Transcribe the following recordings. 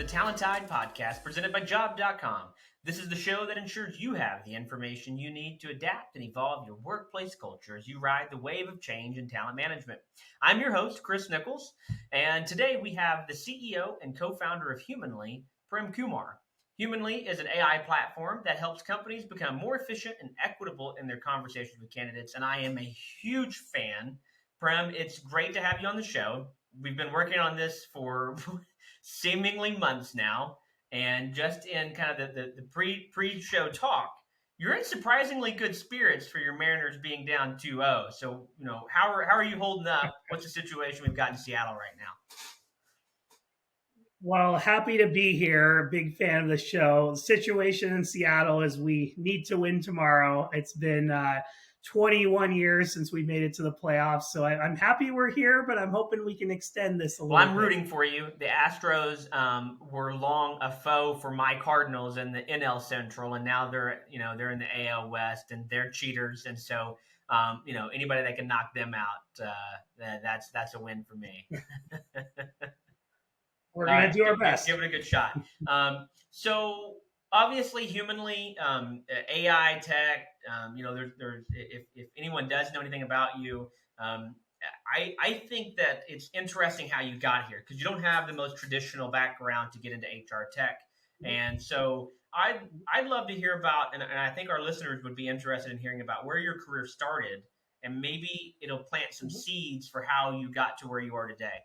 Talent Tide podcast presented by Job.com. This is the show that ensures you have the information you need to adapt and evolve your workplace culture as you ride the wave of change in talent management. I'm your host, Chris Nichols, and today we have the CEO and co-founder of Humanly, Prem Kumar. Humanly is an AI platform that helps companies become more efficient and equitable in their conversations with candidates, and I am a huge fan. Prem, it's great to have you on the show. We've been working on this for seemingly months now, and just in kind of the pre-show talk, you're in surprisingly good spirits for your Mariners being down 2-0. So, how are you holding up? What's the situation we've got in Seattle right now? Well, happy to be here. Big fan of the show. The situation in Seattle is we need to win tomorrow. It's been 21 years since we made it to the playoffs. So I'm happy we're here, but I'm hoping we can extend this a little bit. Well, I'm rooting for you. The Astros were long a foe for my Cardinals in the NL Central, and now they're in the AL West, and they're cheaters. And so, anybody that can knock them out, that's a win for me. We're going to do our best. Give it a good shot. So obviously, Humanly, AI tech, there's if anyone does know anything about you, I think that it's interesting how you got here because you don't have the most traditional background to get into HR tech. And so I'd love to hear about, and I think our listeners would be interested in hearing about where your career started, and maybe it'll plant some seeds for how you got to where you are today.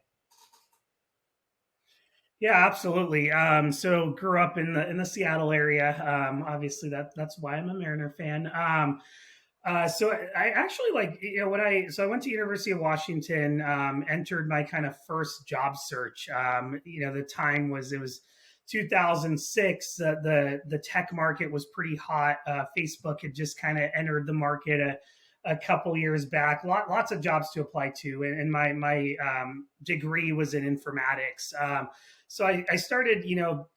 Yeah, absolutely. So grew up in the Seattle area. Obviously that's why I'm a Mariner fan. So I actually I went to University of Washington, entered my kind of first job search. The time it was 2006. The tech market was pretty hot. Facebook had just kind of entered the market a couple years back. Lots of jobs to apply to, and my degree was in informatics. So I started,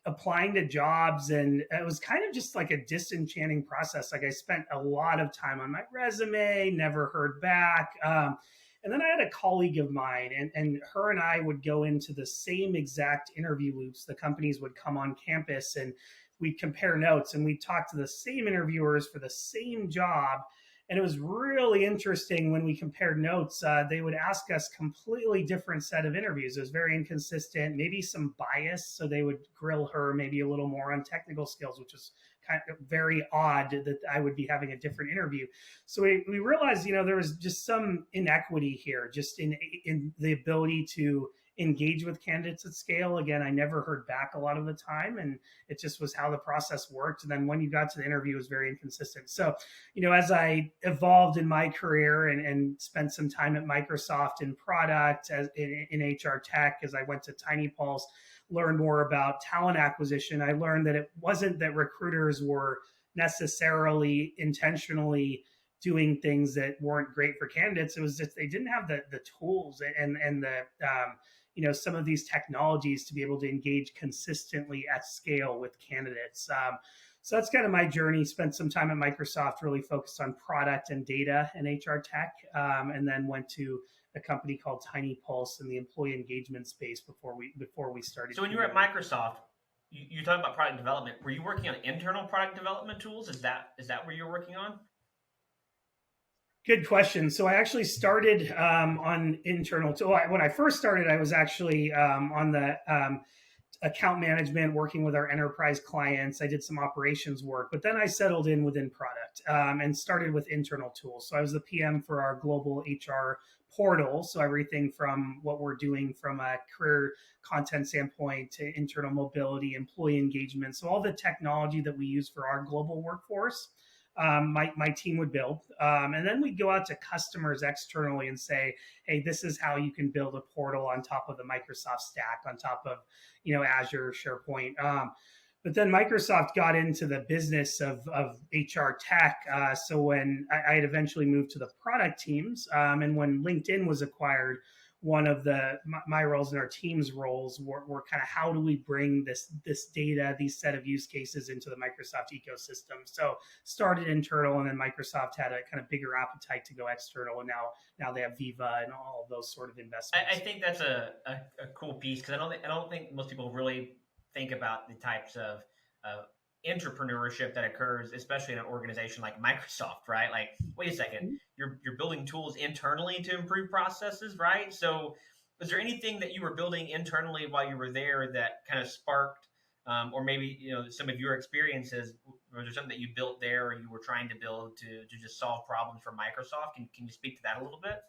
applying to jobs, and it was kind of just like a disenchanting process. Like I spent a lot of time on my resume, never heard back. And then I had a colleague of mine, and her and I would go into the same exact interview loops. The companies would come on campus and we'd compare notes, and we'd talk to the same interviewers for the same job. And it was really interesting when we compared notes. They would ask us completely different set of interviews. It was very inconsistent, maybe some bias. So they would grill her maybe a little more on technical skills, which was kind of very odd that I would be having a different interview. So we realized, there was just some inequity here, just in the ability to engage with candidates at scale. Again, I never heard back a lot of the time, and it just was how the process worked. And then when you got to the interview, it was very inconsistent. So, as I evolved in my career and spent some time at Microsoft in product, in HR tech, as I went to TINYpulse, learned more about talent acquisition, I learned that it wasn't that recruiters were necessarily intentionally doing things that weren't great for candidates. It was just they didn't have the tools and the some of these technologies to be able to engage consistently at scale with candidates. So that's kind of my journey. Spent some time at Microsoft, really focused on product and data and HR tech, and then went to a company called TINYpulse in the employee engagement space before we started. So when you were at Microsoft, you talked about product development. Were you working on internal product development tools? Is that where you're working on? Good question. So I actually started on internal. When I first started, I was actually on the account management, working with our enterprise clients. I did some operations work, but then I settled in within product and started with internal tools. So I was the PM for our global HR portal. So everything from what we're doing from a career content standpoint to internal mobility, employee engagement. So all the technology that we use for our global workforce. My team would build. And then we'd go out to customers externally and say, hey, this is how you can build a portal on top of the Microsoft stack, on top of, Azure, SharePoint. But then Microsoft got into the business of HR tech. So when I had eventually moved to the product teams, and when LinkedIn was acquired, one of my roles and our team's roles were kind of how do we bring this data, these set of use cases into the Microsoft ecosystem. So started internal, and then Microsoft had a kind of bigger appetite to go external, and now they have Viva and all of those sort of investments. I think that's a cool piece because I don't think most people really think about the types of entrepreneurship that occurs, especially in an organization like Microsoft, right? Like, wait a second, you're building tools internally to improve processes, right? So, was there anything that you were building internally while you were there that kind of sparked, or maybe some of your experiences? Was there something that you built there, or you were trying to build to just solve problems for Microsoft? Can you speak to that a little bit?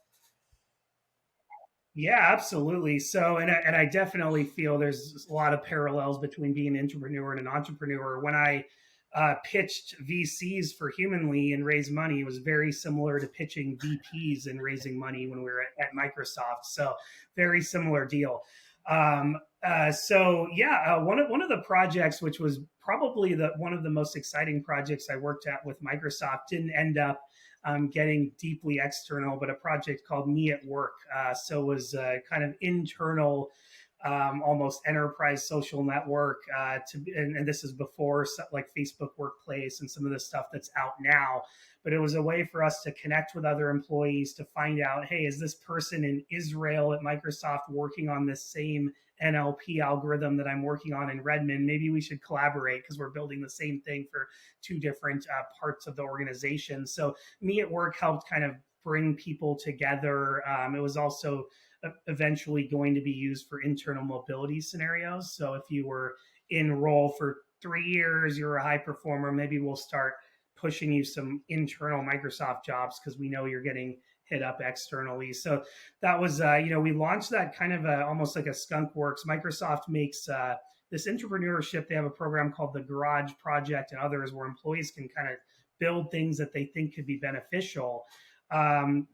Yeah, absolutely. So, and I definitely feel there's a lot of parallels between being an entrepreneur and an entrepreneur. When I pitched VCs for Humanly and raised money, it was very similar to pitching VPs and raising money when we were at Microsoft. So, very similar deal. One of the projects, which was probably the one of the most exciting projects I worked at with Microsoft, didn't end up getting deeply external, but a project called Me at Work. So it was kind of internal, almost enterprise social network. And this is before like Facebook Workplace and some of the stuff that's out now. But it was a way for us to connect with other employees to find out, hey, is this person in Israel at Microsoft working on this same NLP algorithm that I'm working on in Redmond? Maybe we should collaborate because we're building the same thing for two different parts of the organization. So Me at Work helped kind of bring people together. It was also eventually going to be used for internal mobility scenarios. So if you were in role for 3 years, you're a high performer, maybe we'll start pushing you some internal Microsoft jobs because we know you're getting hit up externally. So that was, we launched that kind of almost like a skunk works. Microsoft makes this entrepreneurship. They have a program called the Garage Project and others where employees can kind of build things that they think could be beneficial.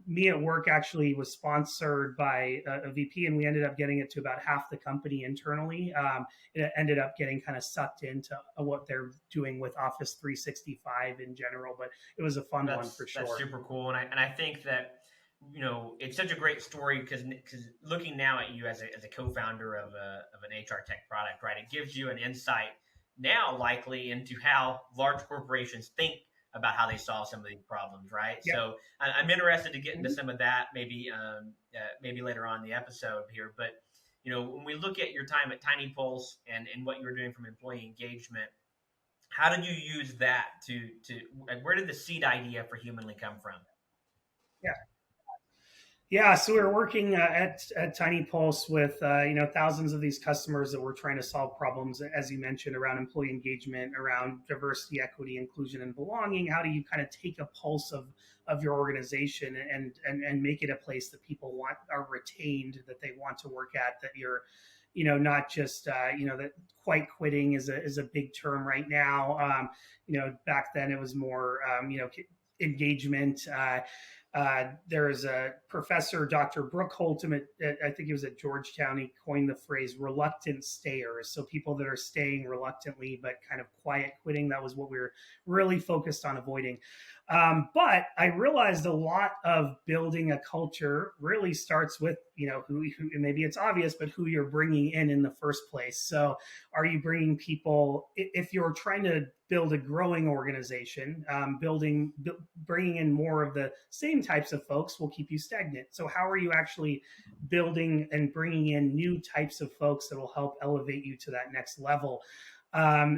Me at Work actually was sponsored by a VP, and we ended up getting it to about half the company internally. It ended up getting kind of sucked into what they're doing with Office 365 in general, but it was a fun one for That's sure. super cool, and I think that it's such a great story because looking now at you as a co-founder of an HR tech product, right? It gives you an insight now likely into how large corporations think about how they solve some of these problems, right? Yeah. So I'm interested to get into Mhm. some of that maybe later on in the episode here. But when we look at your time at TinyPulse and what you were doing from employee engagement, how did you use that to where did the seed idea for Humanly come from? Yeah. Yeah, so we were working at Tiny Pulse with thousands of these customers that were trying to solve problems, as you mentioned, around employee engagement, around diversity, equity, inclusion, and belonging. How do you kind of take a pulse of your organization and make it a place that people want are retained, that they want to work at, that you're not just that quite quitting is a big term right now. Back then it was more engagement. There's a professor, Dr. Brooke Holtum, I think he was at Georgetown. He coined the phrase reluctant stayers. So people that are staying reluctantly, but kind of quiet quitting. That was what we were really focused on avoiding. But I realized a lot of building a culture really starts with, who maybe it's obvious, but who you're bringing in the first place. So are you bringing people, if you're trying to build a growing organization, bringing in more of the same types of folks will keep you stagnant. So how are you actually building and bringing in new types of folks that will help elevate you to that next level?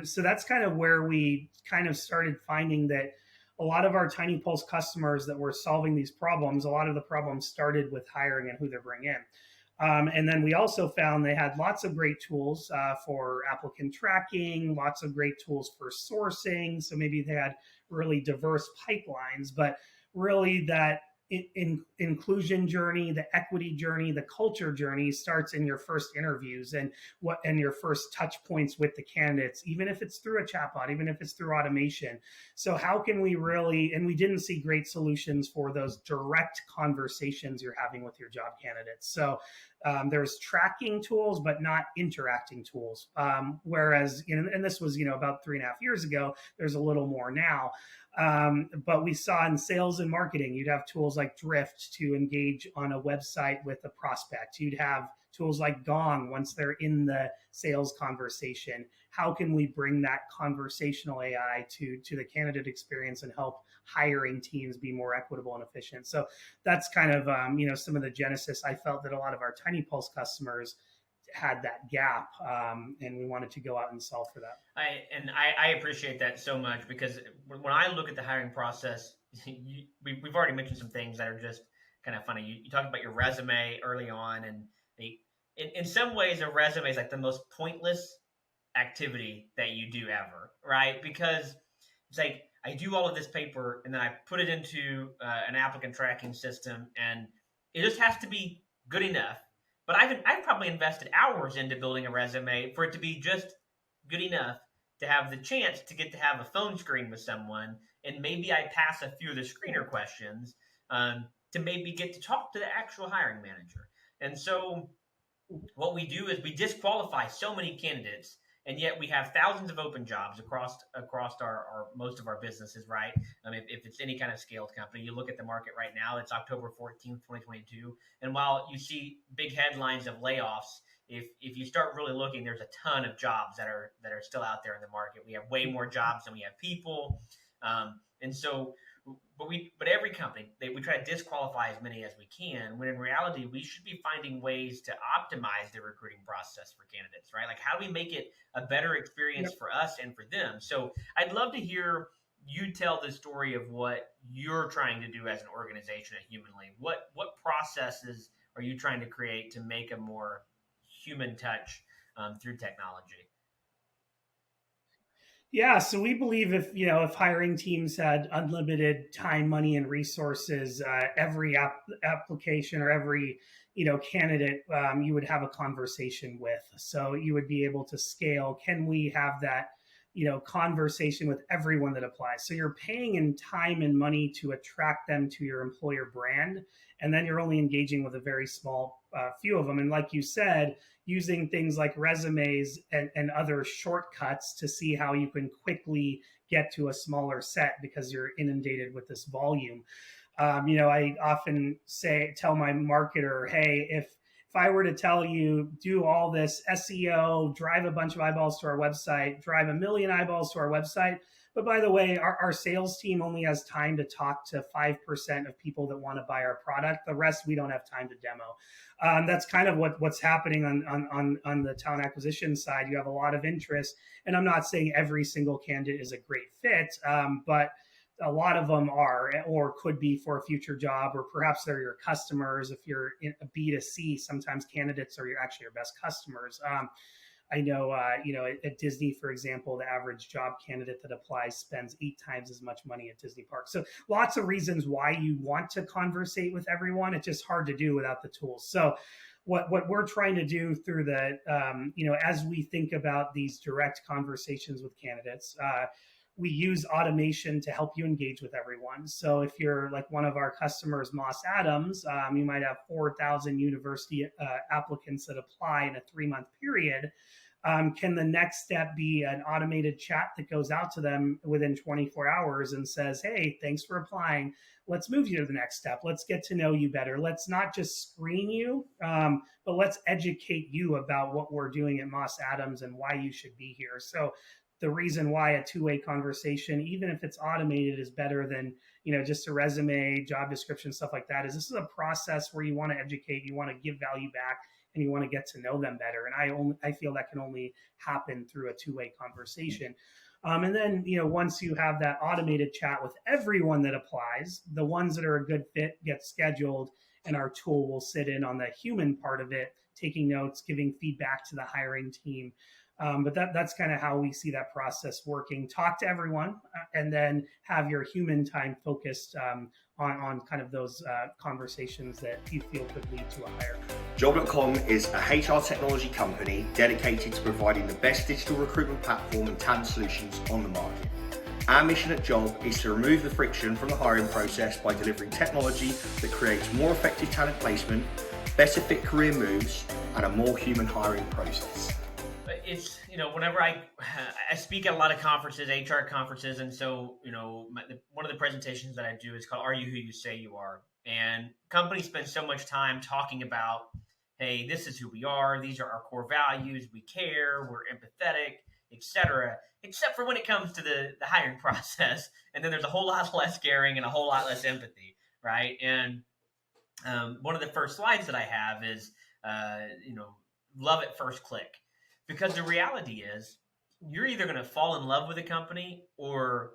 So that's kind of where we kind of started finding that a lot of our Tiny Pulse customers that were solving these problems, a lot of the problems started with hiring and who they're bringing in. And then we also found they had lots of great tools for applicant tracking, lots of great tools for sourcing. So maybe they had really diverse pipelines, but really that inclusion journey, the equity journey, the culture journey starts in your first interviews and your first touch points with the candidates, even if it's through a chatbot, even if it's through automation. So how can we really, and we didn't see great solutions for those direct conversations you're having with your job candidates. So there's tracking tools, but not interacting tools. Whereas, and this was, about 3.5 years ago, there's a little more now. But we saw in sales and marketing, you'd have tools like Drift to engage on a website with a prospect. You'd have tools like Gong once they're in the sales conversation. How can we bring that conversational AI to the candidate experience and help hiring teams be more equitable and efficient? So that's kind of some of the genesis. I felt that a lot of our Tiny Pulse customers had that gap, and we wanted to go out and solve for that. I appreciate that so much, because when I look at the hiring process, we've already mentioned some things that are just kind of funny. You talked about your resume early on, and in some ways, a resume is like the most pointless activity that you do ever, right? Because it's like I do all of this paper and then I put it into an applicant tracking system, and it just has to be good enough. But I've probably invested hours into building a resume for it to be just good enough to have the chance to get to have a phone screen with someone, and maybe I pass a few of the screener questions, to maybe get to talk to the actual hiring manager. And so what we do is we disqualify so many candidates, and yet we have thousands of open jobs across our most of our businesses, right? If it's any kind of scaled company, you look at the market right now, it's October 14th, 2022, and while you see big headlines of layoffs, if you start really looking, there's a ton of jobs that are still out there in the market. We have way more jobs than we have people, and so but every company, we try to disqualify as many as we can, when in reality we should be finding ways to optimize the recruiting process for candidates, right? Like, how do we make it a better experience Yep. for us and for them? So I'd love to hear you tell the story of what you're trying to do as an organization at Humanly. What processes are you trying to create to make a more human touch, through technology? Yeah, so we believe if hiring teams had unlimited time, money, and resources, every application or every candidate, you would have a conversation with. So you would be able to scale. Can we have that conversation with everyone that applies? So you're paying in time and money to attract them to your employer brand, and then you're only engaging with a very small few of them. And like you said, using things like resumes and other shortcuts to see how you can quickly get to a smaller set because you're inundated with this volume. I often tell my marketer, hey, if I were to tell you do all this SEO, drive a bunch of eyeballs to our website, drive 1 million eyeballs to our website, but by the way, our sales team only has time to talk to 5% of people that want to buy our product. The rest we don't have time to demo. That's kind of what's happening on the talent acquisition side. You have a lot of interest, and I'm not saying every single candidate is a great fit, but a lot of them are or could be for a future job, or perhaps they're your customers. If you're in a B2C, sometimes candidates are actually your best customers. I know, at Disney, for example, the average job candidate that applies spends 8 times as much money at Disney Park. So lots of reasons why you want to conversate with everyone. It's just hard to do without the tools. So what we're trying to do through the, as we think about these direct conversations with candidates, we use automation to help you engage with everyone. So if you're like one of our customers, Moss Adams, you might have 4,000 university applicants that apply in a 3-month period. Can the next step be an automated chat that goes out to them within 24 hours and says, hey, thanks for applying. Let's move you to the next step. Let's get to know you better. Let's not just screen you, but let's educate you about what we're doing at Moss Adams and why you should be here. So the reason why a two-way conversation, even if it's automated, is better than just a resume, job description, stuff like that, is this is a process where you want to educate, you want to give value back, and you want to get to know them better. And I feel that can only happen through a two-way conversation. And then once you have that automated chat with everyone that applies, the ones that are a good fit get scheduled, and our tool will sit in on the human part of it, taking notes, giving feedback to the hiring team. But that's kind of how we see that process working. Talk to everyone, and then have your human time focused on kind of those conversations that you feel could lead to a hire. Job.com is a HR technology company dedicated to providing the best digital recruitment platform and talent solutions on the market. Our mission at Job is to remove the friction from the hiring process by delivering technology that creates more effective talent placement, better fit career moves, and a more human hiring process. It's whenever I speak at a lot of conferences, HR conferences, and so one of the presentations that I do is called "Are You Who You Say You Are?" And companies spend so much time talking about, hey, this is who we are, these are our core values, we care, we're empathetic, etc. Except for when it comes to the hiring process, and then there's a whole lot less caring and a whole lot less empathy, right? And one of the first slides that I have is love at first click, because the reality is you're either going to fall in love with a company or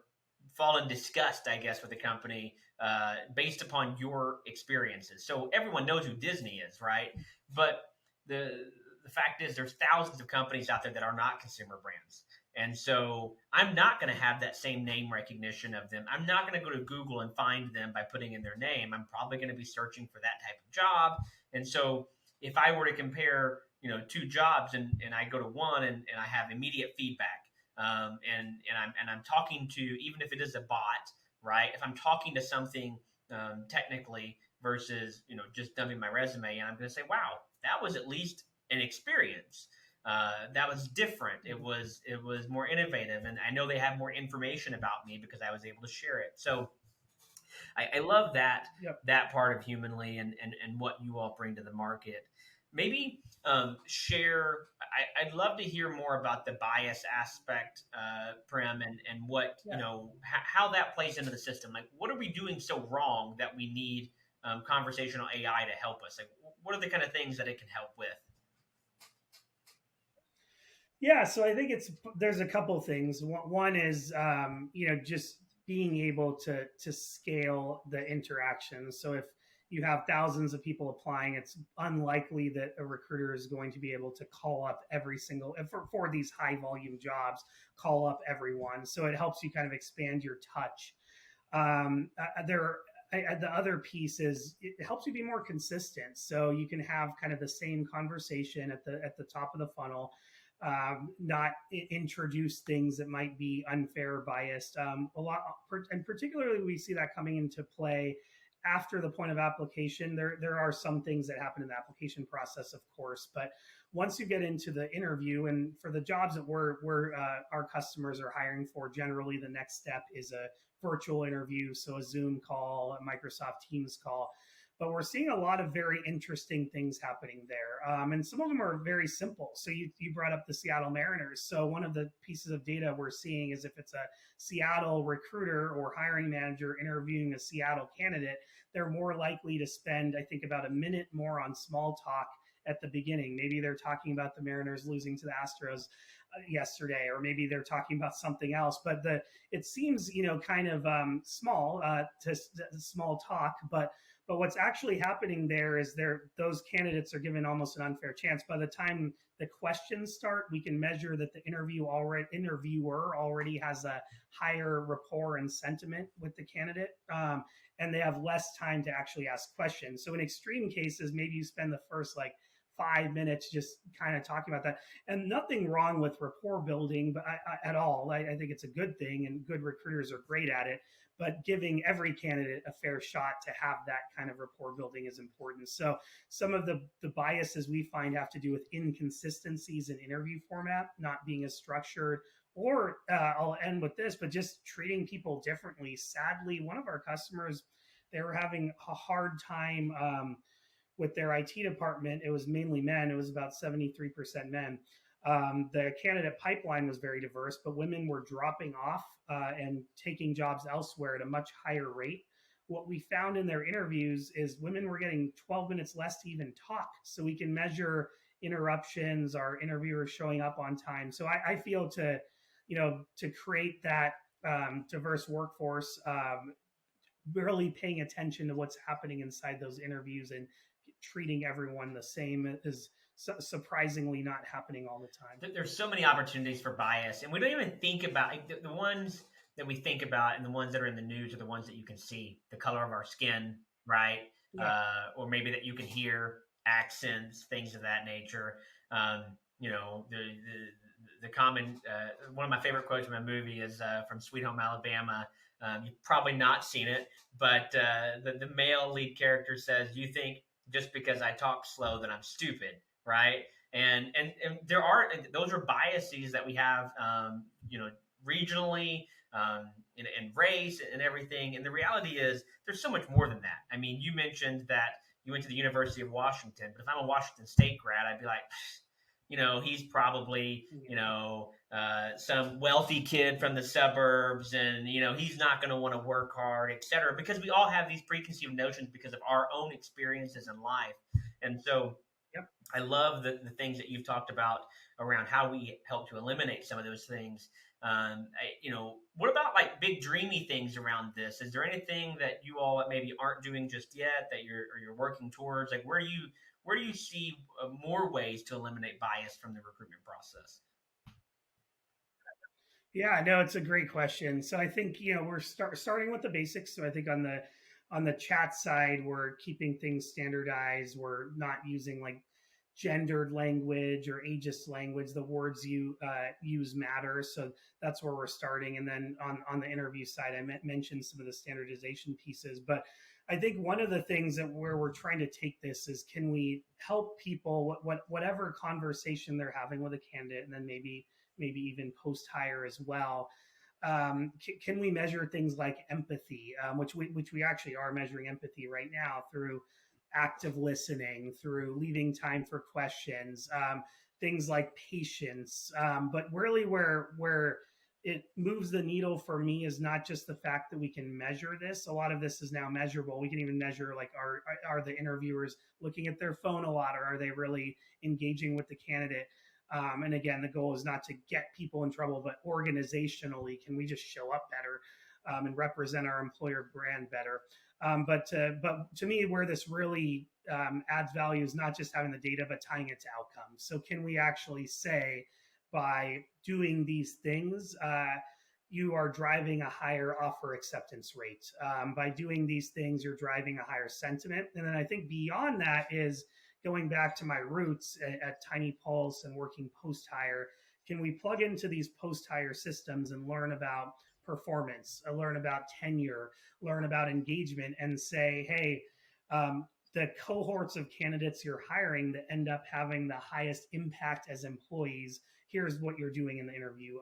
fall in disgust, I guess, with the company based upon your experiences. So everyone knows who Disney is, right? But the fact is, there's thousands of companies out there that are not consumer brands. And so I'm not going to have that same name recognition of them. I'm not going to go to Google and find them by putting in their name. I'm probably going to be searching for that type of job. And so if I were to compare, two jobs, and I go to one and I have immediate feedback, and I'm talking to, even if it is a bot, right? If I'm talking to something technically versus just dumping my resume, and I'm going to say, wow, that was at least an experience. That was different. It was more innovative, and I know they have more information about me because I was able to share it. So I love that Yep. that part of Humanly and what you all bring to the market. Maybe share. I'd love to hear more about the bias aspect, Prem, and what Yeah. how that plays into the system. Like, what are we doing so wrong that we need conversational AI to help us? Like, what are the kind of things that it can help with? Yeah, so I think there's a couple things. One is just being able to scale the interactions. So if you have thousands of people applying, it's unlikely that a recruiter is going to be able to call up every single for these high volume jobs, call up everyone. So it helps you kind of expand your touch. There the other piece is it helps you be more consistent, so you can have kind of the same conversation at the top of the funnel, not introduce things that might be unfair or biased. A lot, and particularly we see that coming into play after the point of application. There are some things that happen in the application process, of course, but once you get into the interview, and for the jobs that we're our customers are hiring for, generally the next step is a virtual interview, so a Zoom call, a Microsoft Teams call. But we're seeing a lot of very interesting things happening there. And some of them are very simple. So you brought up the Seattle Mariners. So one of the pieces of data we're seeing is if it's a Seattle recruiter or hiring manager interviewing a Seattle candidate, they're more likely to spend, I think, about a minute more on small talk at the beginning. Maybe they're talking about the Mariners losing to the Astros yesterday, or maybe they're talking about something else. But it seems kind of small to small talk, but what's actually happening there is those candidates are given almost an unfair chance. By the time the questions start, we can measure that the interviewer already has a higher rapport and sentiment with the candidate, and they have less time to actually ask questions. So in extreme cases, maybe you spend the first 5 minutes just kind of talking about that, and nothing wrong with rapport building at all. I think it's a good thing, and good recruiters are great at it. But giving every candidate a fair shot to have that kind of rapport building is important. So some of the biases we find have to do with inconsistencies in interview format, not being as structured, or I'll end with this, but just treating people differently. Sadly, one of our customers, they were having a hard time with their IT department. It was mainly men. It was about 73% men. The candidate pipeline was very diverse, but women were dropping off and taking jobs elsewhere at a much higher rate. What we found in their interviews is women were getting 12 minutes less to even talk. So we can measure interruptions, our interviewers showing up on time. So I feel to create that diverse workforce, really paying attention to what's happening inside those interviews and treating everyone the same is surprisingly not happening all the time. There's so many opportunities for bias, and we don't even think about the ones that we think about, and the ones that are in the news are the ones that you can see, the color of our skin, right? Yeah. Or maybe that you can hear, accents, things of that nature. The common one of my favorite quotes from a movie is from Sweet Home Alabama. You've probably not seen it, but the male lead character says, "You think just because I talk slow that I'm stupid," right? And those are biases that we have, regionally, in race and everything. And the reality is, there's so much more than that. I mean, you mentioned that you went to the University of Washington, but if I'm a Washington State grad, I'd be like, he's probably, some wealthy kid from the suburbs, and, he's not going to want to work hard, et cetera, because we all have these preconceived notions because of our own experiences in life. And so Yep. I love the things that you've talked about around how we help to eliminate some of those things. What about like big dreamy things around this? Is there anything that you all maybe aren't doing just yet that you're working towards? Like where do you see more ways to eliminate bias from the recruitment process? Yeah, no, it's a great question. So I think we're starting with the basics. So I think on the chat side, we're keeping things standardized. We're not using like gendered language or ageist language. The words you use matter. So that's where we're starting. And then on the interview side, I mentioned some of the standardization pieces. But I think one of the things that where we're trying to take this is, can we help people whatever conversation they're having with a candidate, and then maybe even post hire as well. Can we measure things like empathy, which we actually are measuring empathy right now through active listening, through leaving time for questions, things like patience. But really, where it moves the needle for me is not just the fact that we can measure this. A lot of this is now measurable. We can even measure, like, are the interviewers looking at their phone a lot, or are they really engaging with the candidate? And again, the goal is not to get people in trouble, but organizationally, can we just show up better and represent our employer brand better? But to me, where this really adds value is not just having the data, but tying it to outcomes. So can we actually say, by doing these things, you are driving a higher offer acceptance rate. By doing these things, you're driving a higher sentiment. And then I think beyond that is going back to my roots at TINYpulse and working post hire. Can we plug into these post hire systems and learn about performance, learn about tenure, learn about engagement, and say, hey, the cohorts of candidates you're hiring that end up having the highest impact as employees, here's what you're doing in the interview.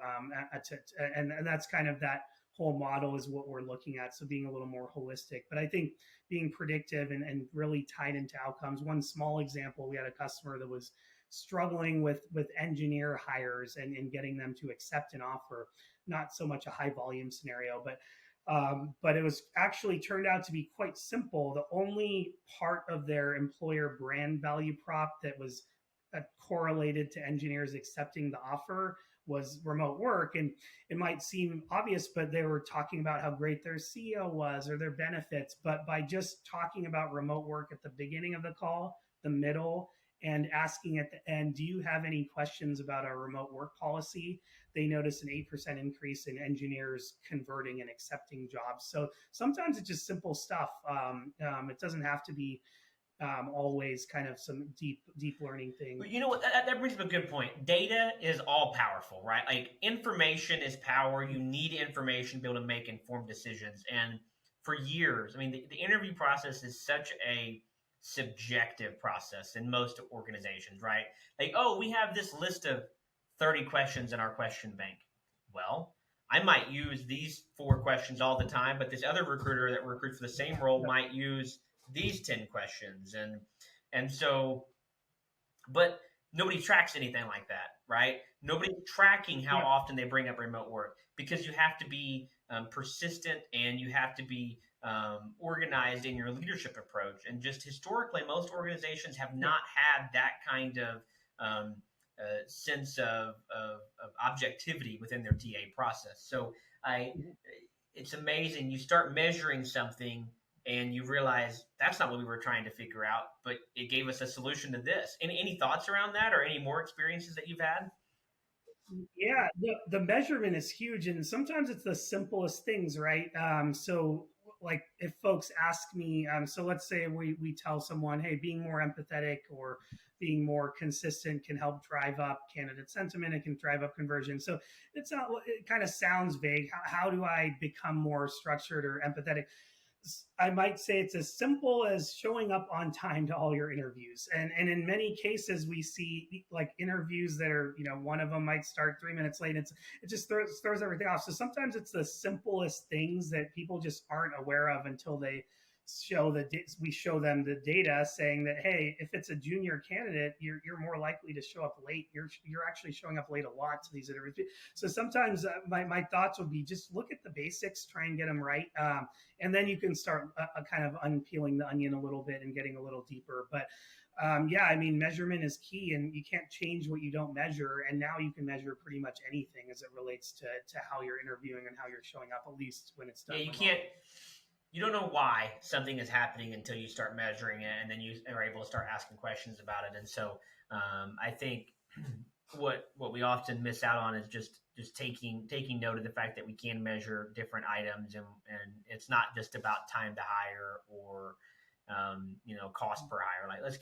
And that's kind of that whole model is what we're looking at. So being a little more holistic, but I think being predictive and really tied into outcomes. One small example, we had a customer that was struggling with engineer hires and getting them to accept an offer. Not so much a high volume scenario, but it was actually turned out to be quite simple. The only part of their employer brand value prop that was correlated to engineers accepting the offer was remote work. And it might seem obvious, but they were talking about how great their CEO was or their benefits. But by just talking about remote work at the beginning of the call, the middle, and asking at the end, do you have any questions about our remote work policy? They noticed an 8% increase in engineers converting and accepting jobs. So sometimes it's just simple stuff. It doesn't have to be always kind of some deep learning thing. You know what? That brings up a good point. Data is all powerful, right? Like information is power. You need information to be able to make informed decisions. And for years, I mean, the interview process is such a subjective process in most organizations, right? Like, oh, we have this list of 30 questions in our question bank. Well, I might use these 4 questions all the time, but this other recruiter that recruits for the same role might use these 10 questions. And so, but nobody tracks anything like that, right? Nobody's tracking how often they bring up remote work, because you have to be persistent and you have to be organized in your leadership approach. And just historically, most organizations have not had that kind of sense of objectivity within their TA process. So it's amazing. You start measuring something and you realize that's not what we were trying to figure out, but it gave us a solution to this. Any thoughts around that, or any more experiences that you've had? Yeah, the measurement is huge, and sometimes it's the simplest things, right? So, like, if folks ask me, so let's say we tell someone, hey, being more empathetic or being more consistent can help drive up candidate sentiment. It can drive up conversion. So it's not. It kind of sounds vague. How do I become more structured or empathetic? I might say it's as simple as showing up on time to all your interviews. And in many cases, we see like interviews that are, one of them might start 3 minutes late. It just throws everything off. So sometimes it's the simplest things that people just aren't aware of until we show them the data saying that, hey, if it's a junior candidate, you're more likely to show up late. You're actually showing up late a lot to these interviews. So sometimes my thoughts would be, just look at the basics, try and get them right, and then you can start kind of unpeeling the onion a little bit and getting a little deeper. But yeah, I mean, measurement is key, and you can't change what you don't measure. And now you can measure pretty much anything as it relates to how you're interviewing and how you're showing up, at least when it's done Yeah, you can't. remotely. You don't know why something is happening until you start measuring it, and then you are able to start asking questions about it. And so, I think what we often miss out on is just taking note of the fact that we can measure different items, and it's not just about time to hire or cost per hire. Like let's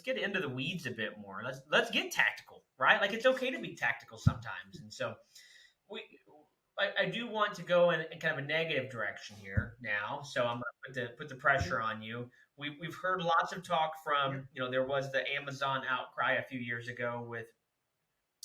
get into the weeds a bit more. Let's get tactical, right? Like it's okay to be tactical sometimes. And so we I do want to go in kind of a negative direction here now, so I'm going to put the pressure on you. We've heard lots of talk Yeah. from there was the Amazon outcry a few years ago with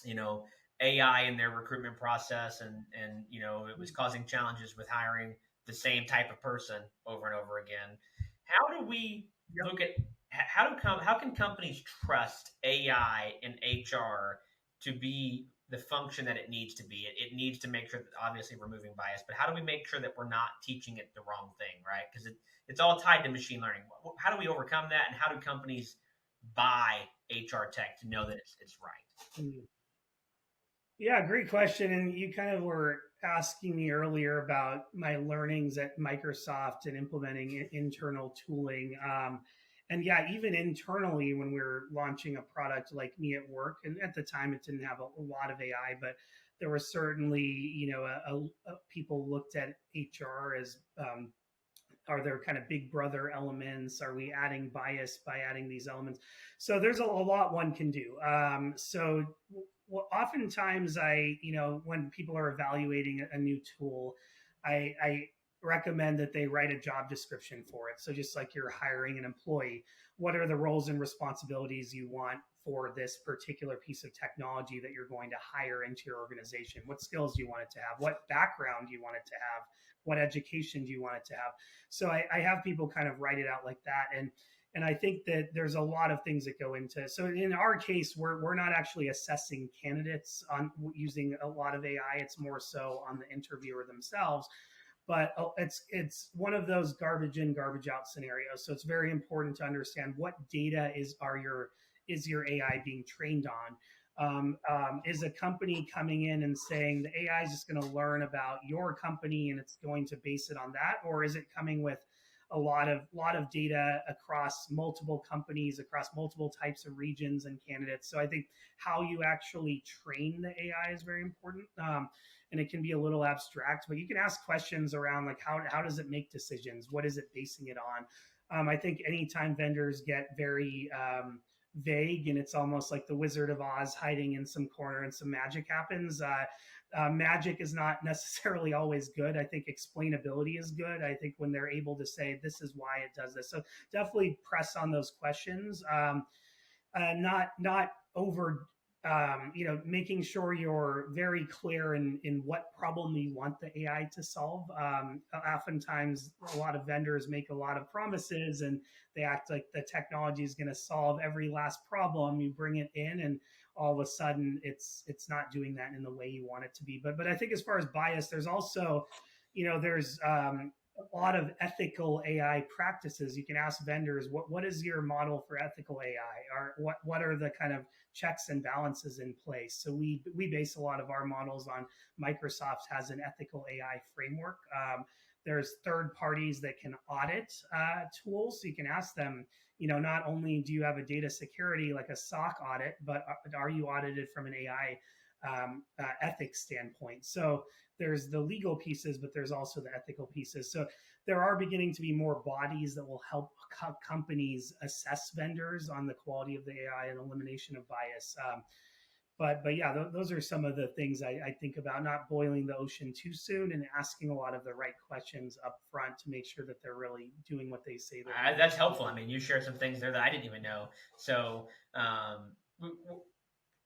you know AI in their recruitment process, and it was causing challenges with hiring the same type of person over and over again. How do we Yep. look at how can companies trust AI and HR to be the function that it needs to be? It needs to make sure that obviously we're removing bias, but how do we make sure that we're not teaching it the wrong thing, right? Because it's all tied to machine learning. How do we overcome that, and how do companies buy HR tech to know that it's right? Mm. Yeah, great question. And you kind of were asking me earlier about my learnings at Microsoft and implementing internal tooling. And yeah, even internally, when we're launching a product like Me at Work, and at the time it didn't have a lot of AI, but there was certainly, people looked at HR as are there kind of big brother elements? Are we adding bias by adding these elements? So there's a lot one can do. Oftentimes when people are evaluating a new tool, I recommend that they write a job description for it. So just like you're hiring an employee, what are the roles and responsibilities you want for this particular piece of technology that you're going to hire into your organization? What skills do you want it to have? What background do you want it to have? What education do you want it to have? So I have people kind of write it out like that. And I think that there's a lot of things that go into. So in our case, we're not actually assessing candidates on using a lot of AI. It's more so on the interviewer themselves. But it's one of those garbage in, garbage out scenarios. So it's very important to understand what data is your AI being trained on. Is a company coming in and saying the AI is just going to learn about your company and it's going to base it on that, or is it coming with a lot of data across multiple companies, across multiple types of regions and candidates? So I think how you actually train the AI is very important. And it can be a little abstract, but you can ask questions around like how does it make decisions? What is it basing it on? I think anytime vendors get very vague and it's almost like the Wizard of Oz hiding in some corner and some magic happens. Magic is not necessarily always good. I think explainability is good. I think when they're able to say this is why it does this. So definitely press on those questions. Not over making sure you're very clear in what problem you want the AI to solve. Oftentimes, a lot of vendors make a lot of promises and they act like the technology is going to solve every last problem. You bring it in, and all of a sudden, it's not doing that in the way you want it to be. But I think as far as bias, there's also, there's a lot of ethical AI practices. You can ask vendors, what is your model for ethical AI, or what are the kind of checks and balances in place? So we base a lot of our models on Microsoft has an ethical AI framework. There's third parties that can audit tools, so you can ask them. Not only do you have a data security like a SOC audit, but are you audited from an AI ethics standpoint? So there's the legal pieces, but there's also the ethical pieces. So there are beginning to be more bodies that will help companies assess vendors on the quality of the AI and elimination of bias. But yeah, those are some of the things I think about, not boiling the ocean too soon and asking a lot of the right questions up front to make sure that they're really doing what they say they're That's helpful. I mean, you shared some things there that I didn't even know. So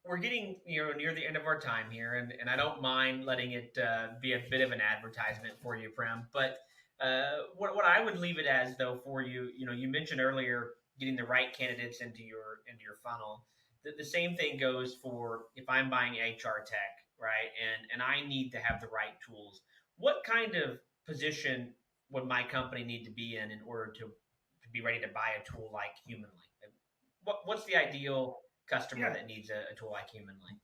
we're getting near the end of our time here, and I don't mind letting it be a bit of an advertisement for you, Prem. But what I would leave it as though for you, you mentioned earlier getting the right candidates into your funnel. The same thing goes for if I'm buying HR tech, right? And I need to have the right tools. What kind of position would my company need to be in order to be ready to buy a tool like Humanly? what's the ideal customer Yeah. that needs a tool like Humanly?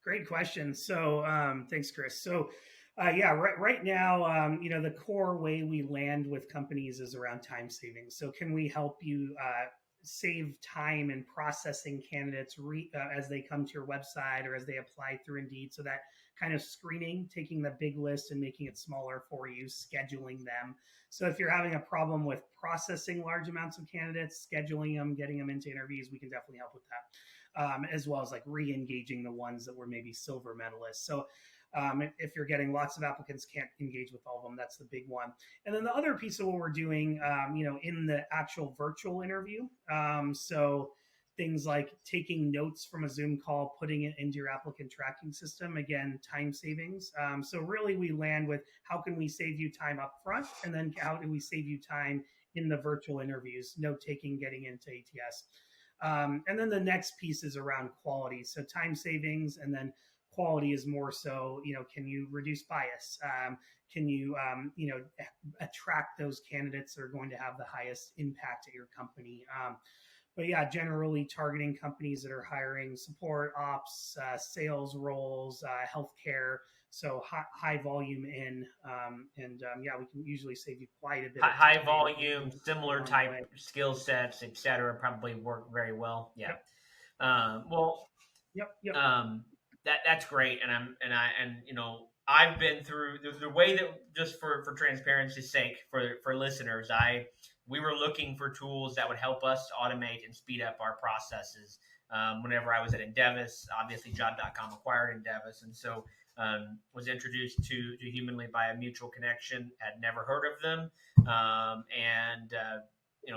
Great question. So thanks, Chris. So right now, the core way we land with companies is around time savings. So can we help you save time in processing candidates as they come to your website or as they apply through Indeed? So that kind of screening, taking the big list and making it smaller for you, scheduling them. So if you're having a problem with processing large amounts of candidates, scheduling them, getting them into interviews, we can definitely help with that. As well as like re-engaging the ones that were maybe silver medalists. So if you're getting lots of applicants, can't engage with all of them, that's the big one. And then the other piece of what we're doing, in the actual virtual interview. So things like taking notes from a Zoom call, putting it into your applicant tracking system, again, time savings. So really we land with how can we save you time up front, and then how do we save you time in the virtual interviews, note taking, getting into ATS. And then the next piece is around quality. So time savings, and then quality is more so, can you reduce bias? Can you, attract those candidates that are going to have the highest impact at your company? But yeah, generally targeting companies that are hiring support, ops, sales roles, healthcare. So high volume in, we can usually save you quite a bit. High volume, similar type skill sets, etc. Probably work very well. Yeah. Yep. That's great, I've been through the way that, just for transparency's sake, for listeners, we were looking for tools that would help us automate and speed up our processes. Whenever I was at Endevis, obviously Job.com acquired Endevis, and so was introduced to Humanly by a mutual connection. Had never heard of them,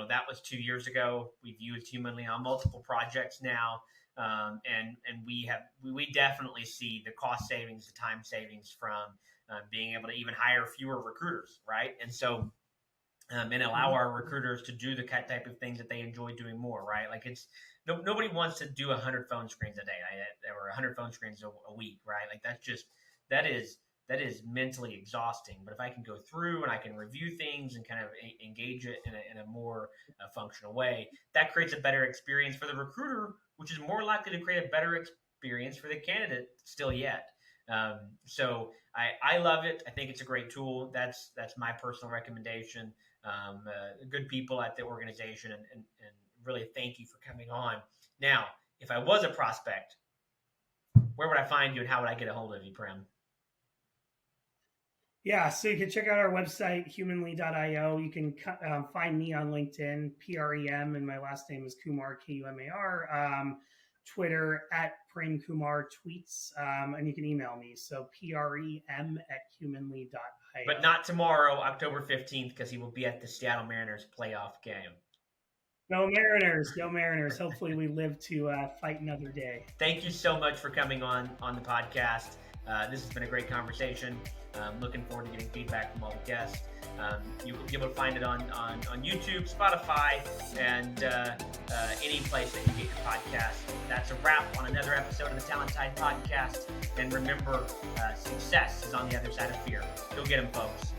that was 2 years ago. We've used Humanly on multiple projects now. And we definitely see the cost savings, the time savings from being able to even hire fewer recruiters, right? And so, and allow our recruiters to do the type of things that they enjoy doing more, right? Like nobody wants to do 100 phone screens a day, or 100 phone screens a week, right? Like that is mentally exhausting. But if I can go through and I can review things and kind of engage it in a more functional way, that creates a better experience for the recruiter, which is more likely to create a better experience for the candidate still yet. So I love it. I think it's a great tool. That's my personal recommendation. Good people at the organization, and really thank you for coming on. Now, if I was a prospect, where would I find you and how would I get a hold of you, Prem? Yeah, so you can check out our website, humanly.io. You can find me on LinkedIn, Prem, and my last name is Kumar, Kumar. Twitter @Prem Kumar tweets, and you can email me. So prem@humanly.io. But not tomorrow, October 15th, because he will be at the Seattle Mariners playoff game. Go Mariners. Hopefully we live to fight another day. Thank you so much for coming on the podcast. This has been a great conversation. Looking forward to getting feedback from all the guests. You'll be able to find it on YouTube, Spotify, and any place that you get your podcast. That's a wrap on another episode of the Talent Tide podcast. And remember, success is on the other side of fear. Go get them, folks.